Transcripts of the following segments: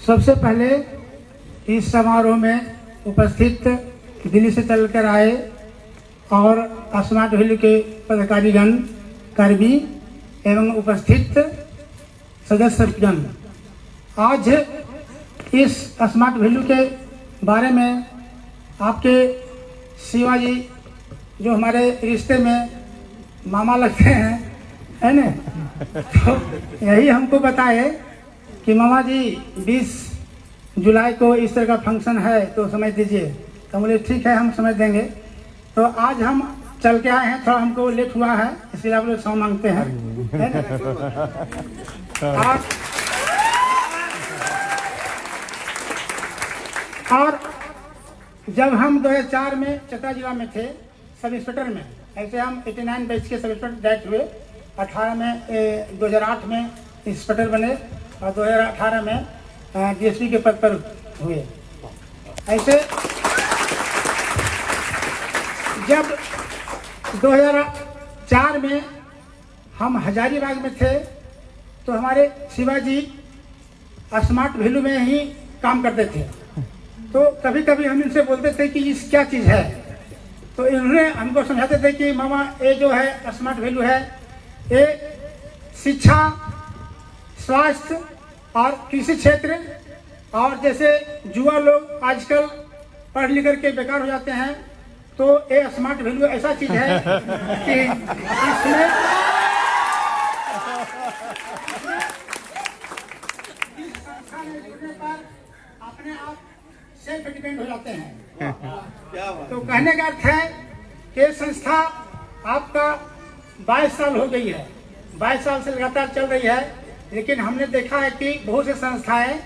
सबसे पहले इस समारोह में उपस्थित दिल्ली से चलकर आए और स्मार्ट वैल्यू के पदाधिकारीगण, कर्मी एवं उपस्थित सदस्यगण, आज इस स्मार्ट वैल्यू के बारे में आपके शिवाजी जो हमारे रिश्ते में मामा लगते हैं, है ना, तो यही हमको बताए कि मामा जी 20 जुलाई को इस तरह का फंक्शन है तो समय दीजिए। तो बोले ठीक है, हम समय देंगे। तो आज हम चल के आए हैं, थोड़ा हमको लेट हुआ है, इसलिए आप लोग क्षमा मांगते हैं, है ना? और जब हम 2004 में चतरा जिला में थे सब इंस्पेक्टर में, ऐसे हम 89 बैच के सब इंस्पेक्टर डायरेक्ट हुए। 18 में 2008 में इंस्पेक्टर बने और 2018 में डीएसपी के पद पर हुए। ऐसे जब 2004 में हम हजारीबाग में थे तो हमारे शिवाजी स्मार्ट वैल्यू में ही काम करते थे। तो कभी कभी हम इनसे बोलते थे कि इस क्या चीज़ है, तो इन्होंने हमको समझाते थे कि मामा ये जो है स्मार्ट वैल्यू है, ये शिक्षा, स्वास्थ्य और कृषि क्षेत्र, और जैसे युवा लोग आजकल पढ़ लिख करके बेकार हो जाते हैं, तो ये स्मार्ट वैल्यू ऐसा चीज है कि इसमें इस संस्था में जुड़ने पर अपने आप सेल्फ डिपेंड हो जाते हैं। तो कहने का अर्थ है कि संस्था आपका 22 साल हो गई है, 22 साल से लगातार चल रही है, लेकिन हमने देखा है कि बहुत सी संस्थाएं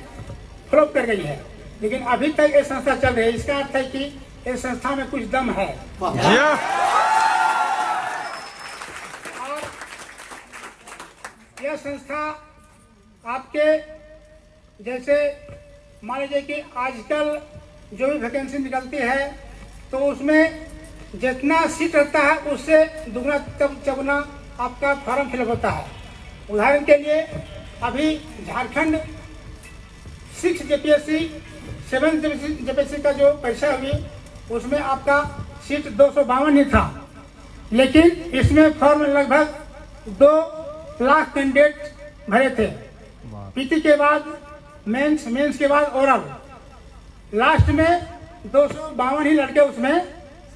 फ्लॉप कर गई है, लेकिन अभी तक ये संस्था चल रही है। इसका अर्थ है कि इस संस्था में कुछ दम है। और यह संस्था आपके जैसे मान लीजिए कि आजकल जो भी वैकेंसी निकलती है तो उसमें जितना सीट रहता है उससे दुगना चौगुना आपका फॉर्म फिलअप होता है। उदाहरण के लिए अभी झारखंड 6 जेपीएससी 7 जेपीएससी का जो परीक्षा हुई उसमें आपका सीट 252 ही था, लेकिन इसमें फॉर्म लगभग 2 लाख कैंडिडेट भरे थे। पीटी के बाद मेंस के बाद ओरल, लास्ट में 252 ही लड़के उसमें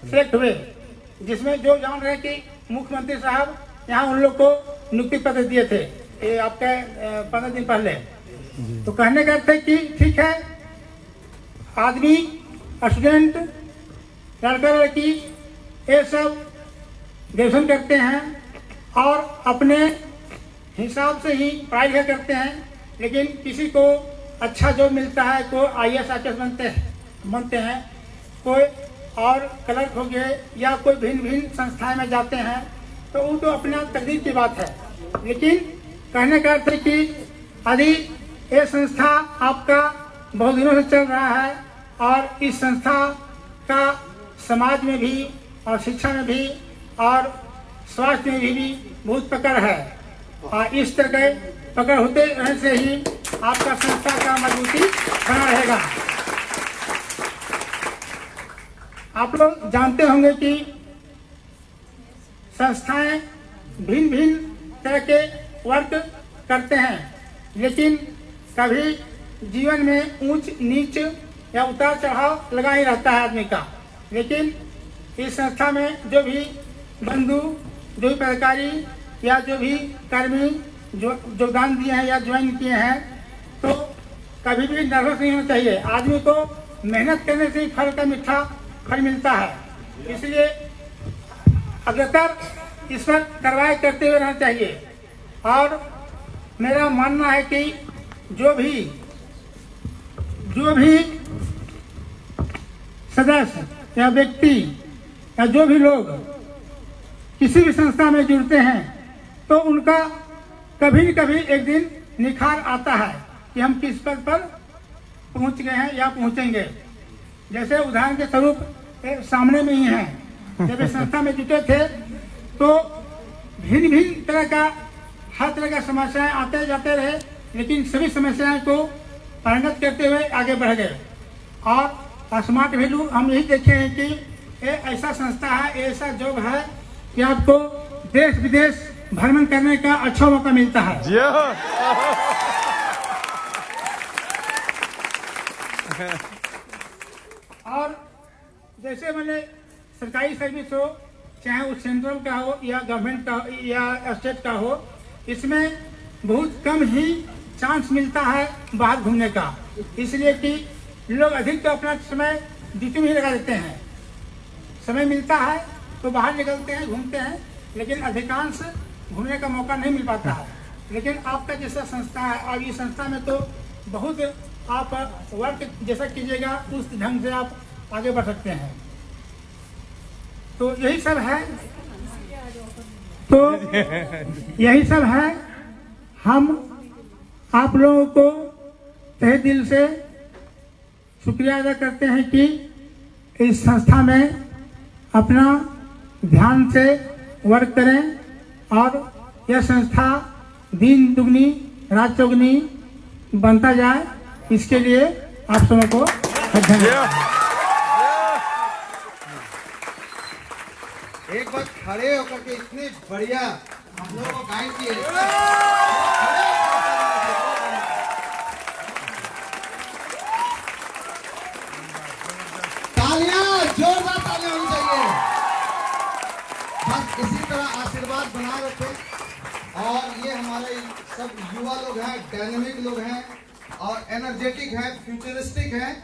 सिलेक्ट हुए, जिसमें जो जान रहे कि मुख्यमंत्री साहब यहाँ उन लोग को नियुक्ति पत्र दिए थे ये आपके 15 दिन पहले। तो कहने का अर्थ है कि ठीक है, आदमी, स्टूडेंट, लड़का लड़की ये सब ग्रेजुएशन करते हैं और अपने हिसाब से ही पढ़ाई लिखाई करते हैं, लेकिन किसी को अच्छा जॉब मिलता है, कोई IAS IPS बनते हैं, कोई और क्लर्क हो गए या कोई भिन्न भिन्न संस्थाएं में जाते हैं, तो वो तो अपना तकदीर की बात है। लेकिन कहने का अर्थ है कि यदि ये संस्था आपका बहुत दिनों से चल रहा है और इस संस्था का समाज में भी और शिक्षा में भी और स्वास्थ्य में भी बहुत पकड़ है, और इस तरह के पकड़ होते रहने से ही आपका संस्था का मजबूती बना रहेगा। आप लोग जानते होंगे कि संस्थाएं भिन्न भिन्न तरह के वर्क करते हैं, लेकिन कभी जीवन में ऊंच नीच या उतार चढ़ाव लगा ही रहता है आदमी का। लेकिन इस संस्था में जो भी बंधु, जो भी पदाधिकारी या जो भी कर्मी जो योगदान दिए हैं या ज्वाइन किए हैं, तो कभी भी नर्वस नहीं होना चाहिए। आदमी को मेहनत करने से ही फल का मीठा फल मिलता है, इसलिए अग्रतर इस पर कार्रवाई करते हुए रहना चाहिए। और मेरा मानना है कि जो भी सदस्य या व्यक्ति या जो भी लोग किसी भी संस्था में जुड़ते हैं तो उनका कभी न कभी एक दिन निखार आता है कि हम किस पद पर पहुंच गए हैं या पहुंचेंगे। जैसे उदाहरण के स्वरूप सामने में ही हैं, जब इस संस्था में जुटे थे तो भिन्न भिन्न तरह का हर तरह का समस्याएं आते जाते रहे, लेकिन सभी समस्याएं को पारंगत करते हुए आगे बढ़ गए। और स्मार्ट वैल्यू हम यही देखे हैं कि ये ऐसा संस्था है, ऐसा जॉब है कि आपको देश विदेश भ्रमण करने का अच्छा मौका मिलता है। और जैसे मैंने सरकारी सर्विस हो, चाहे वो सेंट्रल का हो या गवर्नमेंट का हो या स्टेट का हो, इसमें बहुत कम ही चांस मिलता है बाहर घूमने का, इसलिए कि लोग अधिक तो अपना समय ड्यूटी में ही लगा देते हैं। समय मिलता है तो बाहर निकलते हैं, घूमते हैं, लेकिन अधिकांश घूमने का मौका नहीं मिल पाता है। लेकिन आपका जैसा संस्था है, अब इस संस्था में तो बहुत आप वर्क जैसा कीजिएगा उस ढंग से आप आगे बढ़ सकते हैं। तो यही सब है, हम आप लोगों को तहे दिल से शुक्रिया अदा करते हैं कि इस संस्था में अपना ध्यान से वर्क करें और यह संस्था दिन दुगनी रात चौगनी बनता जाए, इसके लिए आप सबों को धन्यवाद। एक बार खड़े होकर के इतनी बढ़िया हम लोगों को गाइड किए। तालियां, जोरदार तालियां होनी चाहिए। बस इसी तरह आशीर्वाद बनाए रखें। और ये हमारे सब युवा लोग हैं, डायनेमिक लोग हैं और एनर्जेटिक हैं, फ्यूचरिस्टिक हैं,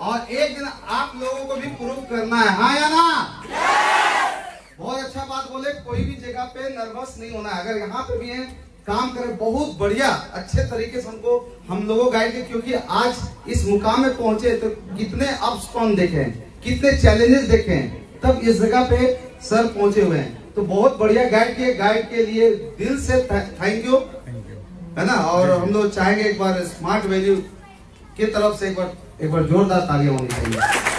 और एक दिन आप लोगों को भी प्रूव करना है, हाँ या ना? बहुत अच्छा बात बोले, कोई भी जगह पे नर्वस नहीं होना है। अगर यहाँ पे भी है काम करें बहुत बढ़िया अच्छे तरीके से हमको हम लोगों गाइड किए, क्योंकि आज इस मुकाम में पहुंचे तो कितने अप्स डाउन देखे, कितने चैलेंजेस देखे, तब इस जगह पे सर पहुंचे हुए हैं। तो बहुत बढ़िया गाइड किए, गाइड के लिए दिल से थैंक यू, है ना। और हम लोग चाहेंगे एक बार स्मार्ट वैल्यू की तरफ से एक बार जोरदार तालियां होनी चाहिए।